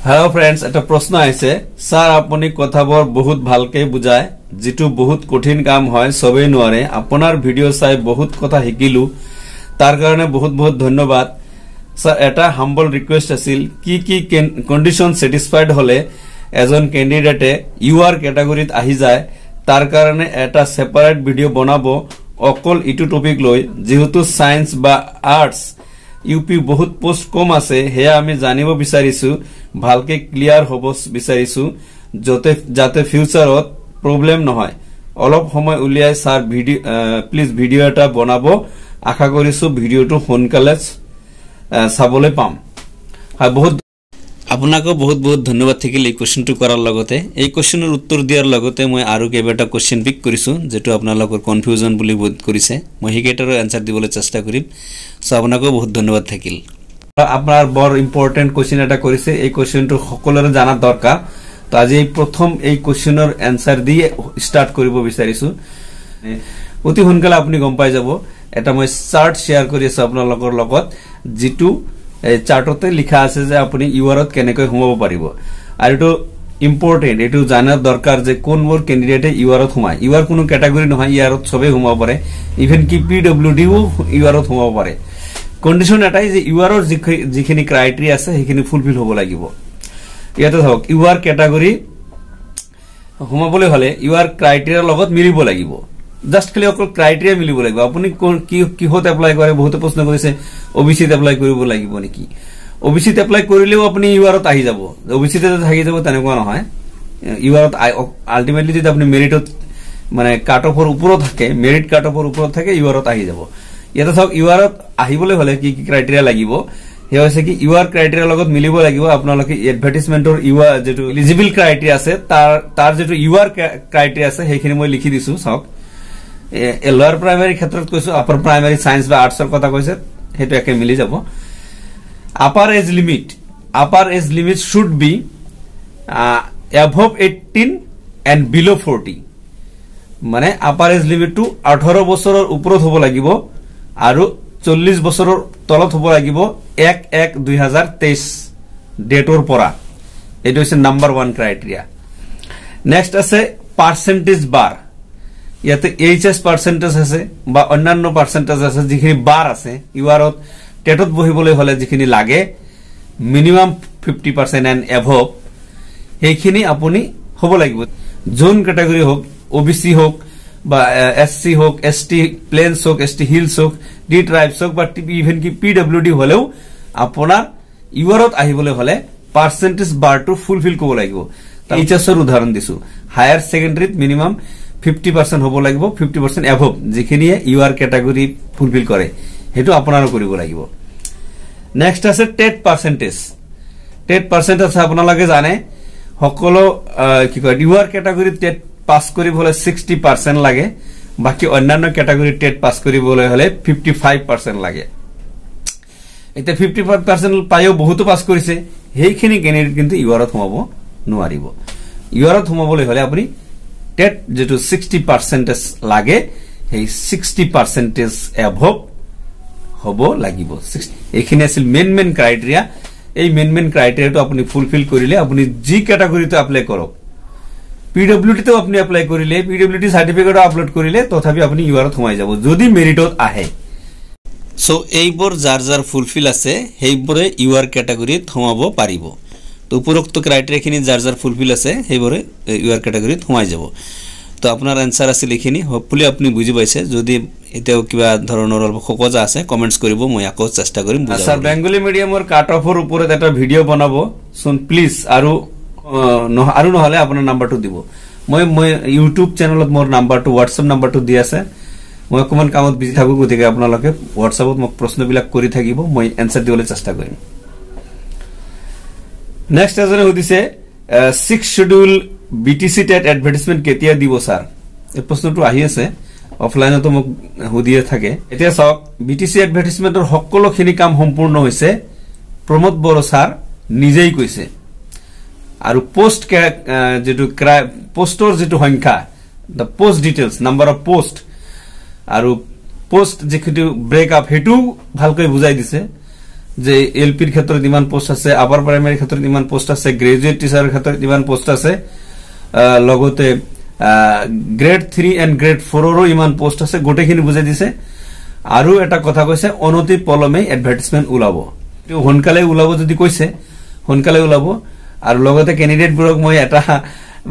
Hello friends এটা প্ৰশ্ন আছে স্যাৰ আপনি কথাবোৰ বহুত ভালকে বুজায় যেটো বহুত কঠিন কাম হয় সবে নোৱাৰে আপোনাৰ ভিডিও চাই বহুত কথা শিকিলু তাৰ কাৰণে বহুত বহুত ধন্যবাদ স্যার এটা হাম্বল রিকোয়েস্ট আছিল কি কি কন্ডিশন স্যাটিসফাইড হলে এজন ক্যান্ডিডেটে ইউআর ক্যাটাগরিত আহি যায় তাৰ কাৰণে এটা সেপারেট ভিডিও বনাবো অকল ইটো টপিক লৈ যেহেতু সায়েন্স বা আর্টস ইউপি বহুত পোস্ট কম আছে হে আমি জানিব বিচাৰিছো ভালকে ক্লিয়াৰ হ'ব বিচাৰিছো যাতে ফিউচাৰত প্ৰবলেম নহয় অলপ সময় উলিয়াই স্যাৰ ভিডিও প্লিজ ভিডিও এটা বনাবো আশা কৰিছো ভিডিওটো সোনকালে চাবলৈ পাম বহুত আপোনাক বহুত বহুত ধন্যবাদ থাকিল এই কোশ্চেনটো কৰাৰ লগতে এই কোশ্চেনৰ উত্তৰ দিয়াৰ লগতে মই আৰু কেইবাটা কোশ্চেন পিক কৰিছো যেটো আপোনালোকৰ কনফিউজন বুলি বোধ কৰিছে মই হিকেটাৰৰ আনসাৰ দিবলৈ চেষ্টা কৰিম সো আপোনাকো বহুত ধন্যবাদ থাকিল আপোনাৰ বৰ ইম্পৰ্টেন্ট কোশ্চেন এটা কৰিছে এই কোশ্চেনটো সকলোৰে জানা দৰকাৰ তো আজি এই প্ৰথম এই কোশ্চেনৰ আনসাৰ দি স্টাৰ্ট কৰিব বিচাৰিছো অতি সোনকালে আপুনি গম পাই যাব এটা মই চাৰ্ট শেয়াৰ কৰি আছো আপোনালোকৰ লগত যেটো এই চাৰ্টতে লিখা আছে যে আপুনি ইউআৰত কেনেকৈ সোমাব পাৰিব আৰু এটো ইম্পৰ্টেন্ট এটো জানাৰ দৰকাৰ যে কোনবোৰ ক্যান্ডিডেটে ইউআৰত সোমায় ইউআৰ কোনো ক্যাটাগৰি নহয় ইউআৰত সবে সোমাব পাৰে ইভেন কি পিডব্লিউডিও ইউআৰত সোমাব পাৰে কন্ডিশন এটাই যে ইউআৰৰ যিখিনি ক্ৰাইটেৰিয়া আছে সেইখিনি ফুলফিল হ'ব লাগিব ইয়াতে থাকক ইউআৰ ক্যাটাগৰি সোমাবলৈ হলে ইউআৰ ক্ৰাইটেৰিয়াৰ লগত মিলিব লাগিব জাস্ট খালি অকল ক্ৰাইটেৰিয়া মিলিব লাগিব আপুনি কি হতে এপ্লাই কৰে বহুত প্ৰশ্ন কৰিছে ওবিসিত এপ্লাই কৰিব লাগিব নেকি ওবিসিত এপ্লাই কৰিলেও আপুনি ইউআৰত আহি যাব ওবিসিতে থাকি যাব তেনেকুৱা নহয় ইউআৰত আলটিমেটলি যদি আপুনি মেৰিটত মানে কাট অফৰ ওপৰত থাকে মেৰিট কাট অফৰ ওপৰত থাকে ইউআৰত আহি যাব ইয়াতে থাকক ইউআৰত আহিবলৈ হলে কি কি ক্ৰাইটেৰিয়া লাগিব হে হৈছে কি ইউআৰ ক্ৰাইটেৰিয়া লগত মিলিব লাগিব আপোনালোকে এডভাৰটাইজমেন্টৰ ইউআৰ যেটো এলিজিবল ক্ৰাইটেৰিয়া আছে তাৰ যেটো ইউআৰ ক্ৰাইটেৰিয়া আছে সেইখিনি মই লিখি দিছো চাওক লোৱাৰ প্ৰাইমাৰী ক্ষেত্ৰত কৈছো আপাৰ প্ৰাইমাৰী সায়েন্স বা আৰ্টছৰ কথা কৈছে হেতু একে মিলি যাব upper age limit should be above 18 and below 40 মানে আপাৰ এজ লিমিটটো 18 বছৰৰ ওপৰত হ'ব লাগিব আৰু 40 বছৰৰ তলত হ'ব লাগিব 1/1/2023 ডেটৰ পৰা এটো হৈছে নাম্বাৰ 1 ক্ৰাইটেৰিয়া নেক্সট আছে পার্সেন্টেজ বার ইয়াতে এইচএস পার্সেন্টেজ আছে বা অন্যান্য পার্সেন্টেজ আছে যিখিনি বার আছে ইউআরত টেটত বহিবলৈ হলে যিখিনি লাগে মিনিমাম 50% এন্ড এভব এইখিনি আপুনি হ'ব লাগিব জোন ক্যাটাগরি হোক ওবিসি হোক বা এসসি হোক এসটি প্লেনস হোক এসটি হিলস হোক ডি ট্রাইবস হোক বা ইভেন কি পিডব্লিউডি হলেও আপোনাৰ ইউআৰত আহিবলৈ হলে পাৰ্সেন্টেজ বাৰটো ফুলফিল কৰিব লাগিব এইচএসৰ উদাহৰণ দিছো হায়াৰ সেকেন্ডাৰীত মিনিমাম 50% হ'ব লাগিব 50% এভব যিখিনিয়ে ইউআৰ ক্যাটাগৰি ফুলফিল কৰে হেতু আপোনাৰো কৰিব লাগিব নেক্সট আছে টেট পাৰ্সেন্টেজ আপোনালোকে জানে সকলো কি কয় ইউআৰ ক্যাটাগৰি টেট পাস কৰিবলৈ 60% লাগে বাকি অন্যান্য ক্যাটাগৰি টেট পাস কৰিবলৈ হলে 55% লাগে এটা 55% পায়ও বহুত পাস কৰিছে হেইখিনি ক্যান্ডিডেট কিন্তু ইউআৰত সোমাব নোৱাৰিব ইউআরত সোমাবলৈ হলে আপুনি টেট যেটো 60% লাগে এই 60% এভব হ'ব লাগিব এইখিনি আছিল মেন ক্ৰাইটেৰিয়া এই মেন ক্ৰাইটেৰিয়াটো আপুনি ফুলফিল কৰিলে আপুনি জি ক্যাটাগৰিতে এপ্লাই কৰক পিডব্লিউডিতে আপুনি এপ্লাই কৰিলে পিডব্লিউডি সাৰ্টিফিকেট আপলোড কৰিলে তথাপি আপুনি ইউআৰত সোমাই যাব যদি মেৰিটত আহে সো এইবোৰ যাৰ ফুলফিল আছে হেইবোৰে ইউআৰ ক্যাটাগৰিত সোমাব পাৰিব তো উপৰোক্ত ক্ৰাইটেৰিয়াখিনি যাৰ ফুলফিল আছে হেইবোৰে ইউআৰ ক্যাটাগৰিত সোমাই যাব তো আপোনাৰ আনসাৰ আছে লিখিনি হোপফুলি আপুনি বুজি পাইছে যদি এটাও কিবা ধৰণৰ অলপ খোকজা আছে কমেন্টস কৰিব মই আকৌ চেষ্টা কৰিম বুজাবলৈ স্যাৰ বেঙ্গলি মিডিয়ামৰ কাট অফৰ ওপৰত এটা ভিডিও বনাব শুন প্লিজ আৰু নহলে আপোনাৰ নাম্বাৰটো দিব মই ইউটিউব চেনেলত মোৰ নাম্বাৰটো হোৱাটসঅ্যাপ নাম্বাৰটো দি আছে মই অকমান কামত বিজি থাকো গতিকে আপোনালোকে হোৱাটসঅ্যাপত মোক প্ৰশ্নবিলাক কৰি থাকিব মই আনসাৰ দিবলৈ চেষ্টা কৰিম নেক্সট এজনে সুধিছে 6 শিডিউল বিটিসি টেট এডভাৰটাইজমেন্ট কেতিয়া দিব স্যাৰ এই প্ৰশ্নটো আহি আছে অফলাইনতো মোক হুদিয়ে থাকে এতিয়া চাওক বিটিসি এডভাৰটাইজমেন্টৰ সকলোখিনি কাম সম্পূৰ্ণ হৈছে প্ৰমোদ বড় স্যাৰ নিজেই কৈছে আৰু পোস্ট যেটো পোস্টৰ যেটো সংখ্যা the post details number of post আৰু পোস্ট যেটো ব্ৰেক আপ হেতু ভালকৈ বুজাই দিছে যে এলপিৰ ক্ষেত্ৰত ইমান পোষ্ট আছে, আপাৰ প্ৰাইমাৰী ক্ষেত্ৰত ইমান পোষ্ট আছে, গ্ৰেজুৱেট টিচাৰৰ ক্ষেত্ৰত ইমান পোষ্ট আছে, লগতে গ্ৰেড 3 এণ্ড গ্ৰেড 4ৰো ইমান পোষ্ট আছে, গোটেইখিনি বুজাই দিছে। আৰু এটা কথা কৈছে অনতি পলমে এডভাৰটাইজমেন্ট ওলাব, সোনকালে ওলাব যদি কৈছে সোনকালে ওলাব। আৰু লগতে কেণ্ডিডেটবোৰক মই এটা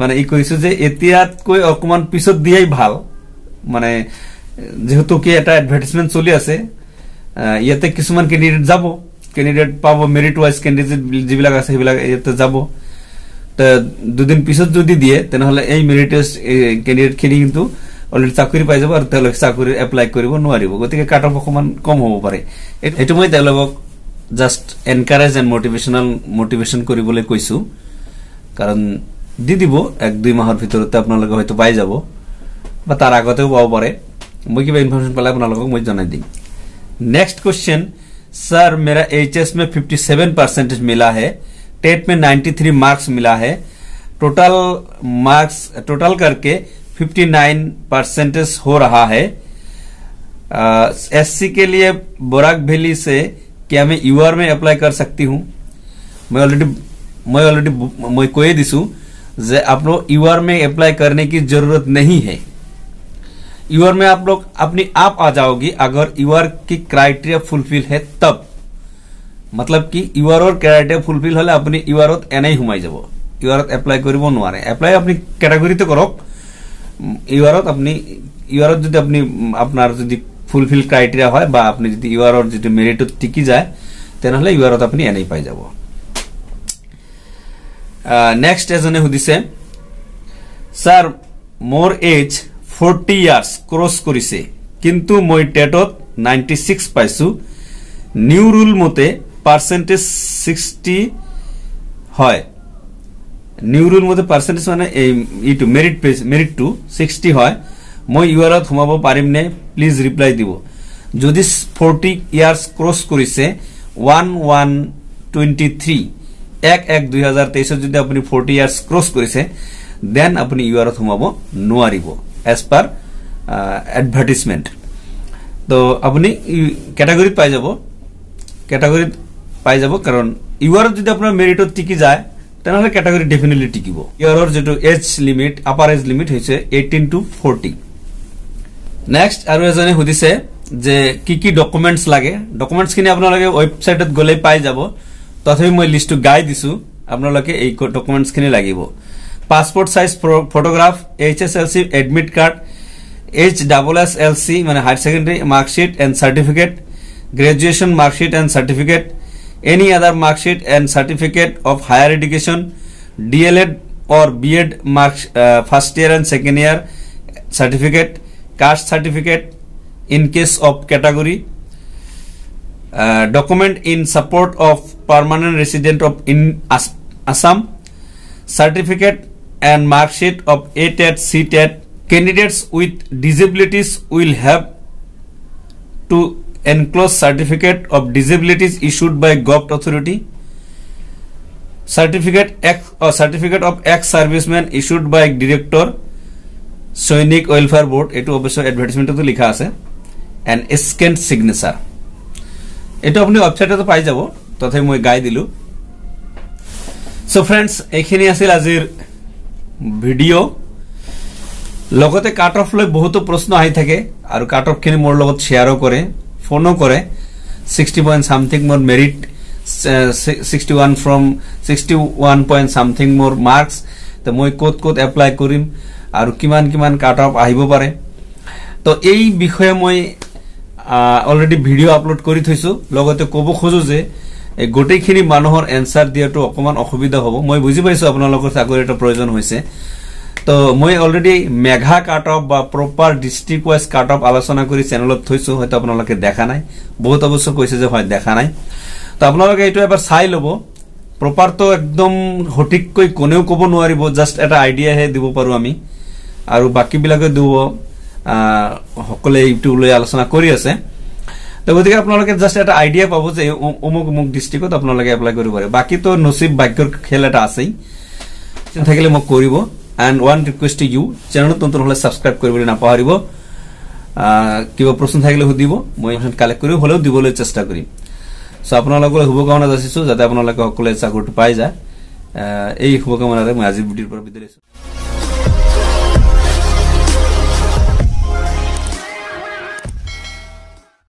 মানে ই কৈছো যে এতিয়াতকৈ অকমান পিছত দিয়াই ভাল, মানে যেহেতু কি এটা এডভাৰটাইজমেন্ট চলি আছে, ইয়াতে কিছুমান কেণ্ডিডেট যাব, কেণ্ডিডেট পাব, মেৰিট ৱাইজ কেণ্ডিডেট যিবিলাক আছে সেইবিলাক ইয়াতে যাব। দুদিন পিছত যদি দিয়ে তেনেহলে এই মেৰিটেজ কেণ্ডিডেট খিনি কিন্তু অলৰেডি চাকৰি পাই যাব আৰু তেওঁলোকে চাকৰি এপ্লাই কৰিব নোৱাৰিব, গতিকে কাট অফ অকমান কম হ'ব পাৰে। এইটো মই তেওঁলোকক জাষ্ট এনকাৰেজ এণ্ড মটিভেশ্যন কৰিবলৈ কৈছো, কাৰণ দি দিব 1-2 মাহৰ ভিতৰতে আপোনালোকে হয়তো পাই যাব বা তাৰ আগতেও পাব পাৰে। মই কিবা ইনফৰমেশ্যন পালে আপোনালোকক মই জনাই দিম। नेक्स्ट क्वेश्चन, सर मेरा एचएस में 57% मिला है, टेट में 93 मार्क्स मिला है, टोटल करके 59% हो रहा है। एससी के लिए बोराक वैली से क्या मैं यूआर में अप्लाई कर सकती हूँ? मैं ऑलरेडी कोई दिसू जे आप लोग यूआर में अप्लाई करने की जरूरत नहीं है। यूआर में आप लोग अपनी आप आ जाओगी अगर यूआर की क्राइटेरिया फुलफिल है तब, मतलब कि यूआर और क्राइटेरिया फुलफिल हले अपनी यूआर एनाई हुमाई যাব, यूआर एप्लाई करिब নোৱাৰে। एप्लाई अपनी कैटेगरीते करक, यूआर अपनी यूआर যদি আপনি আপনার যদি ফুলফিল ক্রাইটেরিয়া হয় বা আপনি যদি यूआर যদি মেরিটত টিকি যায় তেনেহলে यूआर আপনি এনাই পাই যাব। নেক্সট এজনে সুধিছে, স্যার মোর এজ 40 ইয়ার্স ক্রস করিছে কিন্তু মই টেটত 96 পাইছো, নিউ রুল মতে পার্সেন্টেজ 60 হয়, নিউ রুল মতে পার্সেন্টেজ মানে এইটো মেরিট টু 60 হয়, মই ইউআরত সোমাব পাৰিম নে? প্লিজ ৰিপ্লাই দিব। যদি 40 ইয়ার্স ক্রস করিছে 1123 1/1/2023 যদি আপনি 40 ইয়ার্স ক্রস করিছে দেন আপনি ইউআরত সোমাব নোৱাৰিব एज पर एडभार्टाइजमेंट। तो अपनी कैटेगरी पाई যাব, कारण यूआर যদি আপনার মেরিটত টিকি যায় তেনেহলে कैटेगरी डेफिनेटली টিকিব। यूआर যেটো age limit, upper age limit হৈছে 18 to 40। নেক্সট আৰু এজনে সুধিছে যে কি ডকুমেন্টস লাগে। ডকুমেন্টস খিনি আপোনালোকে ওয়েবসাইটত গলে পাই যাব, তথাপি মই লিস্টটো গাই দিছো, আপোনালোকে এই ডকুমেন্টস খিনি লাগিব। Passport size photograph, HSLC admit card, HSSLC माने higher secondary marksheet and certificate, graduation marksheet and certificate, any other marksheet and certificate of higher education, DLED और BEd marks first year and second year certificate, caste certificate in case of category, document in support of permanent resident of in Assam, certificate and mark sheet of ATET, CTET. Candidates with disabilities will have to enclose certificate of disabilities issued by government authority, certificate of ex-serviceman issued by director Sainik Welfare Board, eto obviously advertisement to likha ase, and scanned signature. eto apni website to pai jabo, tothai moi gai dilu। So friends এইখিনি আছিল আজিৰ video. লগতে cut off লৈ বহুত প্ৰশ্ন আহি থাকে আৰু কাট অফ খিনি মোৰ লগত শেয়াৰও কৰে, ফোনো কৰে। 60 পয়েন্ট সামথিং মোৰ মেৰিট, 61 ফ্ৰম 61 পয়েন্ট সামথিং মোৰ মাৰ্কস, তো মই কত এপ্লাই কৰিম আৰু কিমান কাট অফ আহিব পাৰে। তো এই বিষয়ে মই অলৰেডি ভিডিও আপলোড কৰি থৈছো। লগতে ক'ব খোজো যে গোটেইখিনি মানুহৰ এনসাৰ দিয়াটো অকমান অসুবিধা হ'ব, মই বুজি পাইছো আপোনালোকৰ চাকৰি এটা প্ৰয়োজন হৈছে। তো মই অলৰেডি মেঘা কাট অফ বা proper district wise cut off আলোচনা কৰি চেনেলত থৈছো, হয়তো আপোনালোকে দেখা নাই, বহুত অবশ্য কৈছে যে হয় দেখা নাই। তো আপোনালোকে এইটো এবাৰ চাই লব। প্ৰপাৰ তো একদম সঠিককৈ কোনেও ক'ব নোৱাৰিব, জাস্ট এটা আইডিয়া হে দিব পাৰো আমি, আৰু বাকি বিলাকে দিব সকলে এইটো লৈ আলোচনা কৰি আছে। তো গতিকে আপোনালোকে জাস্ট এটা আইডিয়া পাব যে অমুক ডিস্ট্রিক্টত আপোনালোকে এপ্লাই কৰিব পাৰে। বাকি তো নসিব ভাগ্যৰ খেল এটা আছেই, থাকিলে মোক কৰিব। and one request to you, channel নতুন হলে সাবস্ক্ৰাইব কৰিবলৈ নাপাহৰিব। কিবা প্ৰশ্ন থাকিলে সুধিব, মই কালেক্ট কৰি হলেও দিবলৈ চেষ্টা কৰিম। সো আপোনালোকৰ শুভকামনা যাচিছো যাতে আপোনালোকে সকলোৱে চাকৰিটো পাই যায় এই শুভকামনাৰে মই আজি ভিডিঅ'ৰ পৰা বিদায় লৈছো।